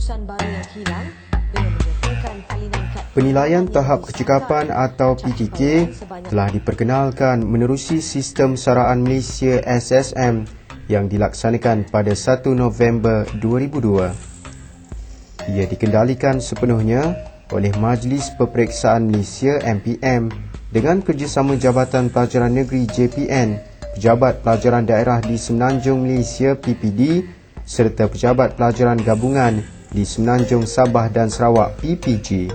keputusan baru yang hilang dengan menyertakan salinan kad. Penilaian tahap kecekapan atau PTK telah diperkenalkan menerusi Sistem Saraan Malaysia SSM yang dilaksanakan pada 1 November 2002. Ia dikendalikan sepenuhnya oleh Majlis Peperiksaan Malaysia MPM dengan kerjasama Jabatan Pelajaran Negeri JPN, Pejabat Pelajaran Daerah di Semenanjung Malaysia PPD serta Pejabat Pelajaran Gabungan di Semenanjung Sabah dan Sarawak PPG.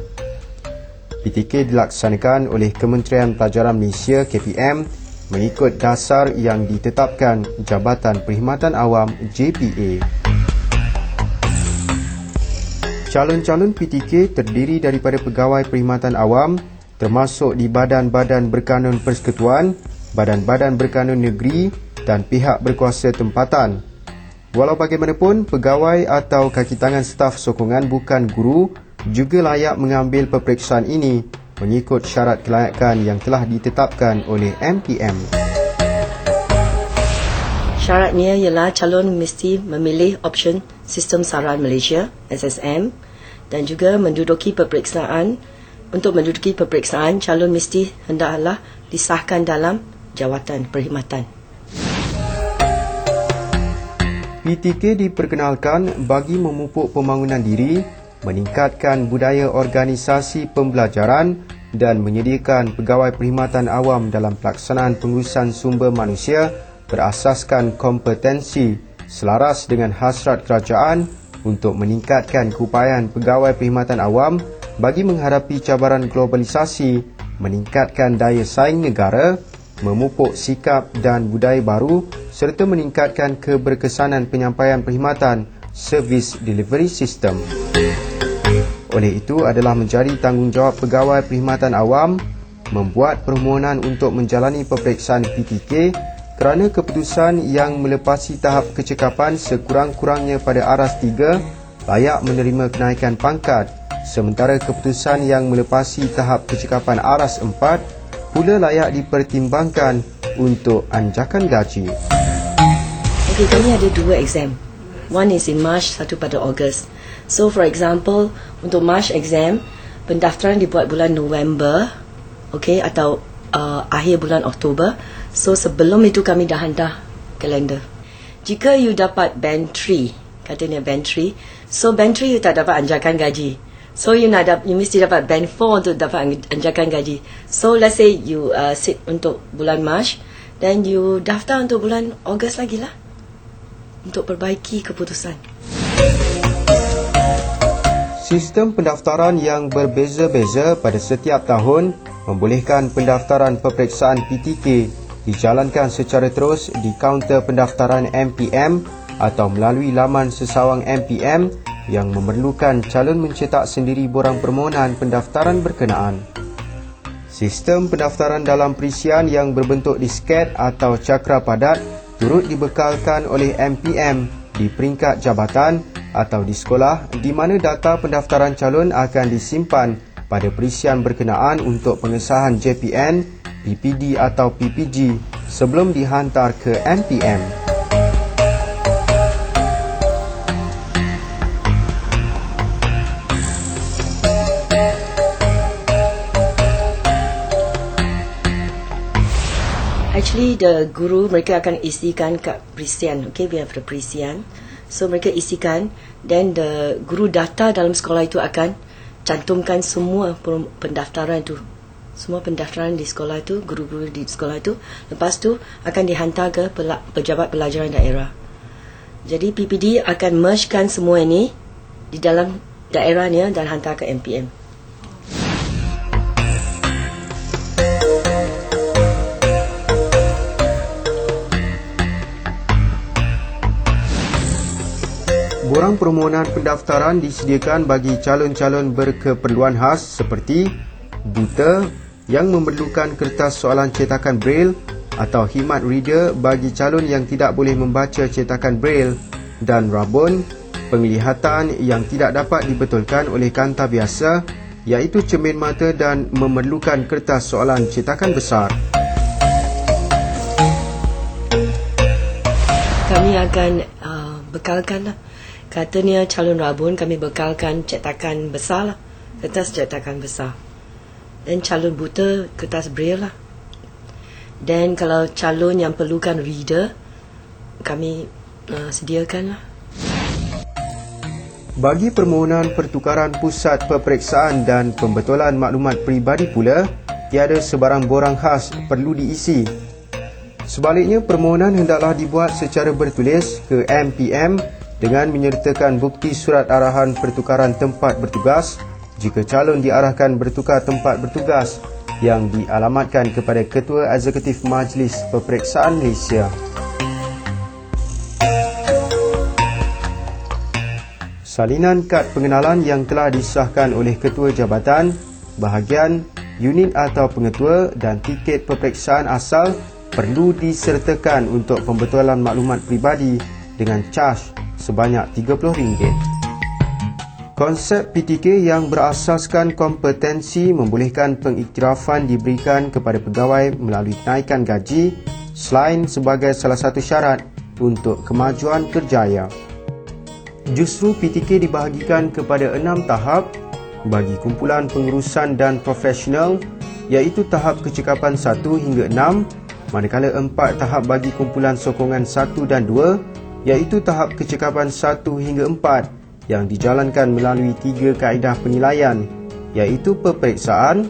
PTK dilaksanakan oleh Kementerian Pelajaran Malaysia KPM mengikut dasar yang ditetapkan Jabatan Perkhidmatan Awam JPA. Calon-calon PTK terdiri daripada pegawai perkhidmatan awam termasuk di badan-badan berkanun persekutuan, badan-badan berkanun negeri dan pihak berkuasa tempatan. Walau bagaimanapun, pegawai atau kaki tangan staf sokongan bukan guru juga layak mengambil peperiksaan ini mengikut syarat kelayakan yang telah ditetapkan oleh MPM. Syaratnya ialah calon mesti memilih option Sistem Saraan Malaysia SSM dan juga menduduki peperiksaan. Untuk menduduki peperiksaan, calon mesti hendaklah disahkan dalam jawatan perkhidmatan. PTK diperkenalkan bagi memupuk pembangunan diri, meningkatkan budaya organisasi pembelajaran dan menyediakan pegawai perkhidmatan awam dalam pelaksanaan pengurusan sumber manusia berasaskan kompetensi selaras dengan hasrat kerajaan untuk meningkatkan keupayaan pegawai perkhidmatan awam bagi menghadapi cabaran globalisasi, meningkatkan daya saing negara, memupuk sikap dan budaya baru serta meningkatkan keberkesanan penyampaian perkhidmatan Service Delivery System. Oleh itu adalah menjadi tanggungjawab pegawai perkhidmatan awam membuat permohonan untuk menjalani peperiksaan PTK kerana keputusan yang melepasi tahap kecekapan sekurang-kurangnya pada aras 3 layak menerima kenaikan pangkat, sementara keputusan yang melepasi tahap kecekapan aras 4 pula layak dipertimbangkan untuk anjakan gaji. Okey, kami ada 2 exam. One is in March, satu pada Ogos. So for example, untuk March exam, pendaftaran dibuat bulan November, okey, atau akhir bulan Oktober. So sebelum itu kami dah hantar kalender. Jika you dapat band 3, katanya band 3, so band 3 you tak dapat anjakan gaji. So you mesti dapat band 4 untuk dapat anjakan gaji. So let's say you sit untuk bulan March, then you daftar untuk bulan Ogos lagi lah untuk perbaiki keputusan. Sistem pendaftaran yang berbeza-beza pada setiap tahun membolehkan pendaftaran peperiksaan PTK dijalankan secara terus di kaunter pendaftaran MPM atau melalui laman sesawang MPM yang memerlukan calon mencetak sendiri borang permohonan pendaftaran berkenaan. Sistem pendaftaran dalam perisian yang berbentuk disket atau cakra padat turut dibekalkan oleh MPM di peringkat jabatan atau di sekolah di mana data pendaftaran calon akan disimpan pada perisian berkenaan untuk pengesahan JPN, PPD atau PPG sebelum dihantar ke MPM. Actually, the guru mereka akan isikan kat perisian. Okay, we have the perisian. So mereka isikan, then the guru data dalam sekolah itu akan cantumkan semua pendaftaran itu. Semua pendaftaran di sekolah itu, guru-guru di sekolah itu. Lepas tu akan dihantar ke pejabat pelajaran daerah. Jadi PPD akan mergekan semua ini di dalam daerahnya dan hantar ke MPM. Borang permohonan pendaftaran disediakan bagi calon-calon berkeperluan khas seperti buta yang memerlukan kertas soalan cetakan Braille atau khidmat reader bagi calon yang tidak boleh membaca cetakan Braille dan rabun, penglihatan yang tidak dapat dibetulkan oleh kanta biasa iaitu cermin mata dan memerlukan kertas soalan cetakan besar. Kami akan bekalkan Katanya calon rabun kami bekalkan cetakan besar lah. Kertas cetakan besar. Dan calon buta kertas braille lah. Dan kalau calon yang perlukan reader, kami sediakan lah. Bagi permohonan pertukaran pusat peperiksaan dan pembetulan maklumat peribadi pula, tiada sebarang borang khas perlu diisi. Sebaliknya, permohonan hendaklah dibuat secara bertulis ke MPM dengan menyertakan bukti surat arahan pertukaran tempat bertugas jika calon diarahkan bertukar tempat bertugas yang dialamatkan kepada Ketua Eksekutif Majlis Peperiksaan Malaysia. Salinan kad pengenalan yang telah disahkan oleh Ketua Jabatan, bahagian, unit atau pengetua dan tiket peperiksaan asal perlu disertakan untuk pembetulan maklumat peribadi dengan caj sebanyak RM30. Konsep PTK yang berasaskan kompetensi membolehkan pengiktirafan diberikan kepada pegawai melalui kenaikan gaji selain sebagai salah satu syarat untuk kemajuan kerjaya. Justru PTK dibahagikan kepada 6 tahap bagi kumpulan pengurusan dan profesional, iaitu tahap kecekapan 1 hingga 6, manakala 4 tahap bagi kumpulan sokongan 1 dan 2, iaitu tahap kecekapan 1 hingga 4 yang dijalankan melalui 3 kaedah penilaian, iaitu peperiksaan,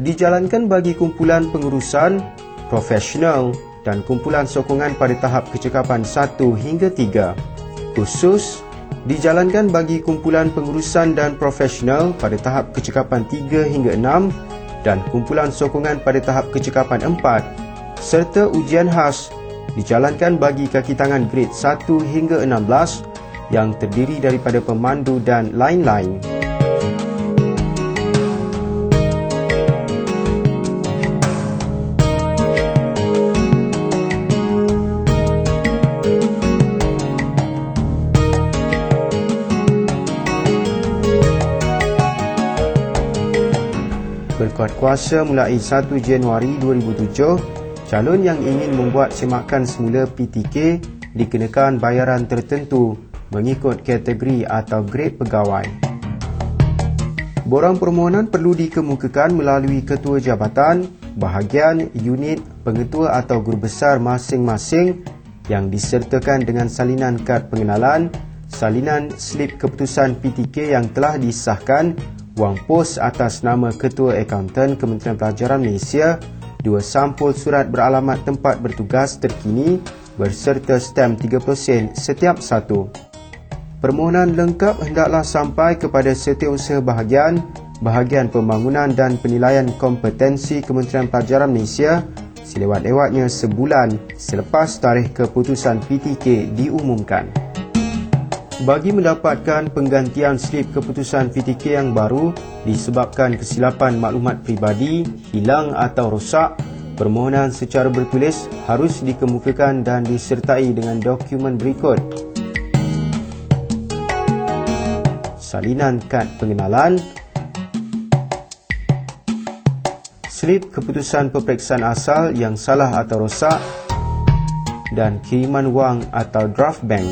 dijalankan bagi kumpulan pengurusan, profesional dan kumpulan sokongan pada tahap kecekapan 1 hingga 3. Khusus, dijalankan bagi kumpulan pengurusan dan profesional pada tahap kecekapan 3 hingga 6 dan kumpulan sokongan pada tahap kecekapan 4, serta ujian khas dijalankan bagi kaki tangan grade 1 hingga 16 yang terdiri daripada pemandu dan lain-lain. Berkuat kuasa mulai 1 Januari 2007, calon yang ingin membuat semakan semula PTK dikenakan bayaran tertentu mengikut kategori atau grade pegawai. Borang permohonan perlu dikemukakan melalui Ketua Jabatan, bahagian, unit, pengetua atau guru besar masing-masing yang disertakan dengan salinan kad pengenalan, salinan slip keputusan PTK yang telah disahkan, wang pos atas nama Ketua Akauntan Kementerian Pelajaran Malaysia, 2 sampul surat beralamat tempat bertugas terkini berserta stem 30 sen setiap satu. Permohonan lengkap hendaklah sampai kepada Setiausaha Bahagian, Bahagian Pembangunan dan Penilaian Kompetensi Kementerian Pelajaran Malaysia selewat-lewatnya sebulan selepas tarikh keputusan PTK diumumkan. Bagi mendapatkan penggantian slip keputusan PTK yang baru disebabkan kesilapan maklumat peribadi, hilang atau rosak, permohonan secara bertulis harus dikemukakan dan disertai dengan dokumen berikut: salinan kad pengenalan, slip keputusan peperiksaan asal yang salah atau rosak, dan kiriman wang atau draft bank.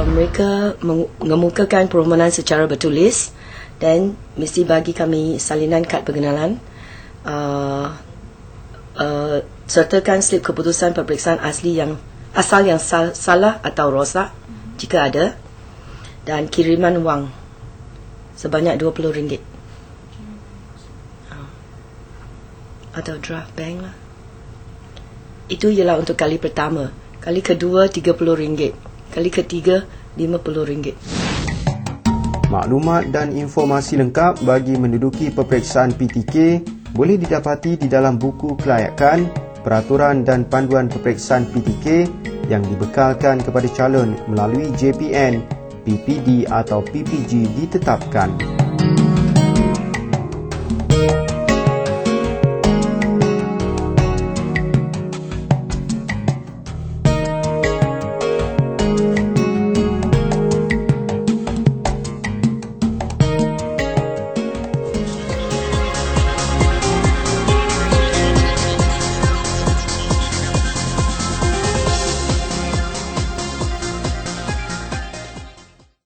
Mereka mengemukakan permohonan secara bertulis dan mesti bagi kami salinan kad pengenalan, sertakan slip keputusan peperiksaan asal yang salah atau rosak jika ada, dan kiriman wang sebanyak RM20 atau draft bank lah. Itu ialah untuk kali pertama. Kali kedua RM30, kali ketiga RM50. Maklumat dan informasi lengkap bagi menduduki peperiksaan PTK boleh didapati di dalam buku kelayakan, peraturan dan panduan peperiksaan PTK yang dibekalkan kepada calon melalui JPN, PPD atau PPG ditetapkan.